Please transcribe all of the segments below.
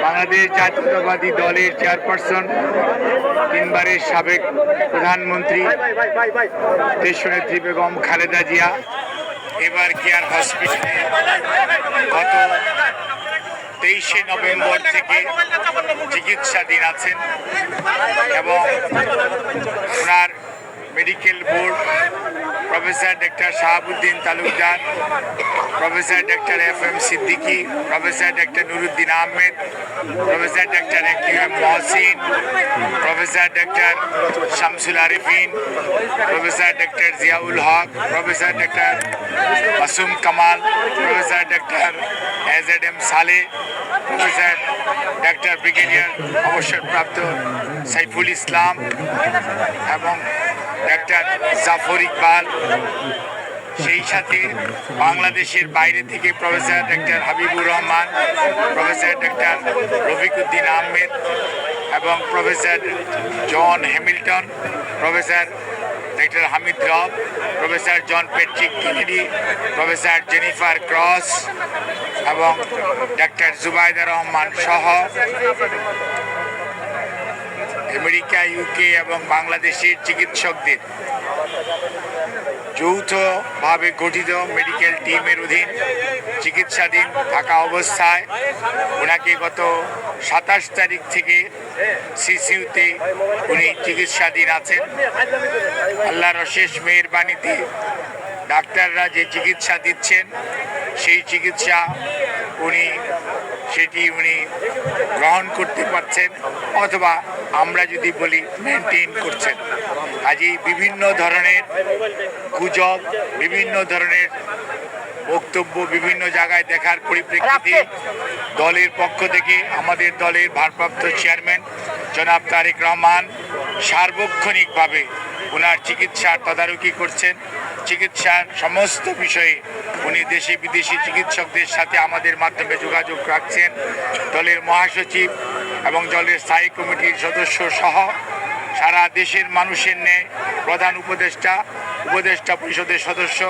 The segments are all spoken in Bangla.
বাংলাদেশ জাতীয়তাবাদী দলের চেয়ারপারসন, তিনবারের সাবেক প্রধানমন্ত্রী দেশনেত্রী বেগম খালেদা জিয়া এবার কেয়ার হসপিটালে গত 23শে নভেম্বর থেকে চিকিৎসাধীন আছেন এবং ওনার medical board professor doctor Shahabuddin Talukdar, professor doctor FM Siddiqui, professor doctor Nuruddin Ahmed, professor doctor QM Mohsin, professor doctor Shamsul Arefin, professor doctor Ziaul Haque, professor doctor Masum Kamal, professor doctor AZM Saleh, professor doctor brigadier অবসরপ্রাপ্ত সাইফুল ইসলাম এবং ডক্টর জাফর ইকবাল, সেই সাথে বাংলাদেশের বাইরে থেকে professor doctor Habibur Rahman, professor doctor Rafiquddin Ahmed এবং professor John Hamilton, professor doctor Hamid Rab, professor John Patrick Kennedy, professor Jennifer Cross এবং ডক্টর জুবাইদা রহমান সহ আমেরিকা, UK এবং বাংলাদেশের চিকিৎসকদের যৌথভাবে গঠিত মেডিকেল টিমের অধীন চিকিৎসাধীন থাকা অবস্থায় ওনাকে গত 27 তারিখ থেকে CCUতে উনি চিকিৎসাধীন আছেন। আল্লাহর অশেষ মেহেরবানিতে ডাক্তাররা যে চিকিৎসা দিচ্ছেন সেই চিকিৎসা সেটি উনি গ্রহণ করতে পারছেন, অথবা আমরা যদি বলি মেনটেন করছেন। কাজেই বিভিন্ন ধরনের গুজব, বিভিন্ন ধরনের বক্তব্য বিভিন্ন জায়গায় দেখার পরিপ্রেক্ষিতে দলের পক্ষ থেকে আমাদের দলের ভারপ্রাপ্ত চেয়ারম্যান জনাব তারেক রহমান সার্বক্ষণিকভাবে ওনার চিকিৎসার তদারকি করছেন। চিকিৎসার সমস্ত বিষয়ে উনি দেশে বিদেশি চিকিৎসকদের সাথে আমাদের মাধ্যমে যোগাযোগ রাখছেন। দলের মহাসচিব এবং দলের স্থায়ী কমিটির সদস্য সহ সারা দেশের মানুষের ন্যায় প্রধান উপদেষ্টা পরিষদের সদস্য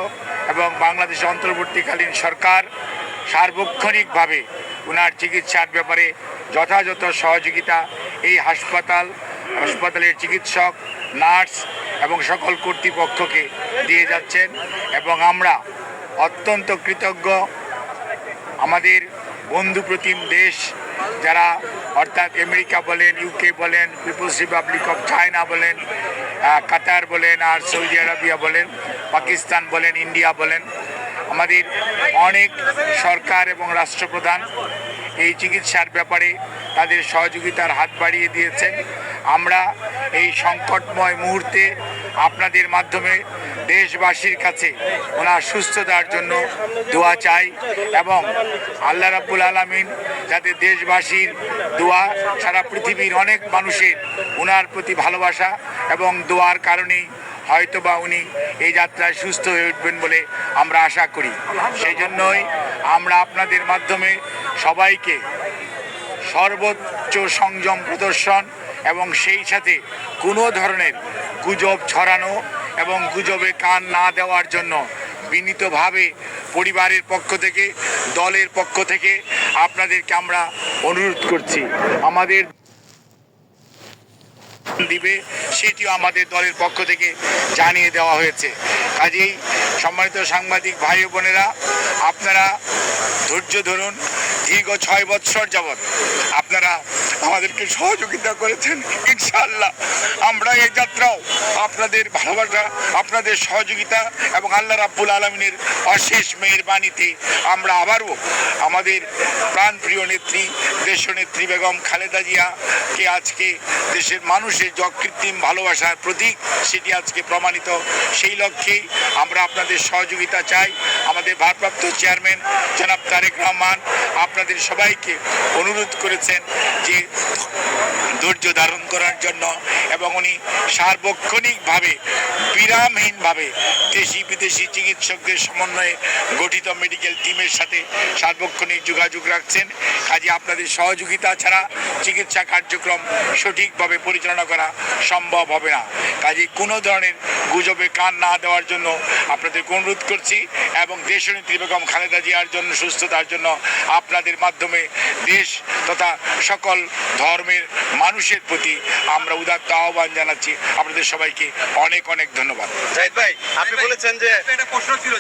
এবং বাংলাদেশ অন্তর্বর্তীকালীন সরকার সার্বক্ষণিকভাবে ওনার চিকিৎসার ব্যাপারে যথাযথ সহযোগিতা এই হাসপাতালের চিকিৎসক, নার্স এবং সকল কর্তৃপক্ষকে দিয়ে যাচ্ছেন এবং আমরা অত্যন্ত কৃতজ্ঞ। আমাদের বন্ধুপ্রতিম দেশ যারা, অর্থাৎ আমেরিকা বলেন, UK বলেন, পিপলস রিপাবলিক অফ চায়না বলেন, কাতার বলেন, আর সৌদি আরবিয়া বলেন, পাকিস্তান বলেন, ইন্ডিয়া বলেন, আমাদের অনেক সরকার এবং রাষ্ট্রপ্রধান এই চিকিৎসার ব্যাপারে তাদের সহযোগিতার হাত বাড়িয়ে দিয়েছেন। আমরা এই সংকটময় মুহূর্তে আপনাদের মাধ্যমে দেশবাসীর কাছে ওনার সুস্থতার জন্য দোয়া চাই এবং আল্লাহ রাব্বুল আলামিন যাতে দেশবাসীর দোয়া, সারা পৃথিবীর অনেক মানুষের ওনার প্রতি ভালোবাসা এবং দোয়ার কারণেই হয়তোবা উনি এই যাত্রায় সুস্থ হয়ে উঠবেন বলে আমরা আশা করি। সেই জন্যই আমরা আপনাদের মাধ্যমে সবাইকে সর্বোচ্চ সংযম প্রদর্শন এবং সেই সাথে কোনো ধরনের গুজব ছড়ানো এবং গুজবে কান না দেওয়ার জন্য বিনীতভাবে পরিবারের পক্ষ থেকে, দলের পক্ষ থেকে আপনাদেরকে আমরা অনুরোধ করছি। আমাদের দিবে সেটিও আমাদের দলের পক্ষ থেকে জানিয়ে দেওয়া হয়েছে। কাজেই সম্মানিত সাংবাদিক ভাই ও বোনেরা, আপনারা ধৈর্য ধরুন। দীর্ঘ 6 বৎসর যাবৎ আপনারা আমাদেরকে সহযোগিতা করেছেন। ইনশাআল্লাহ আমরা এই যাত্রাও আপনাদের ভালোবাসা, আপনাদের সহযোগিতা এবং আল্লাহ রাব্বুল আলামিনের অশেষ মেহেরবানিতে আমরা আবারও আমাদের প্রাণপ্রিয় নেত্রী, দেশনেত্রী বেগম খালেদা জিয়াকে আজকে দেশের মানুষের যে অকৃত্রিম ভালোবাসার প্রতীক সেটি আজকে প্রমাণিত। সেই লক্ষ্যেই আমরা আপনাদের সহযোগিতা চাই। আমাদের ভারপ্রাপ্ত চেয়ারম্যান জনাব তারেক রহমান আপনাদের সবাইকে অনুরোধ করেছেন যে ধৈর্য ধারণ করার জন্য এবং উনি সার্বক্ষণিকভাবে বিরামহীনভাবে দেশি বিদেশি চিকিৎসকদের সমন্বয়ে গঠিত মেডিকেল টিমের সাথে সার্বক্ষণিক যোগাযোগ রাখছেন। কাজে আপনাদের সহযোগিতা ছাড়া চিকিৎসা কার্যক্রম সঠিকভাবে পরিচালনা করা সম্ভব হবে না। কাজে কোনো ধরনের গুজবে কান না দেওয়ার জন্য আপনাদের অনুরোধ করছি এবং দেশনেত্রী বেগম খালেদা জিয়ার জন্য সুস্থতার জন্য আপনাদের আপনাদের মাধ্যমে দেশ তথা সকল ধর্মের মানুষের প্রতি আমরা উদাত্ত আহ্বান জানাচ্ছি। আপনাদের সবাইকে অনেক অনেক ধন্যবাদ। জাহিদ ভাই, আপনি বলেছেন যে একটা প্রশ্ন ছিল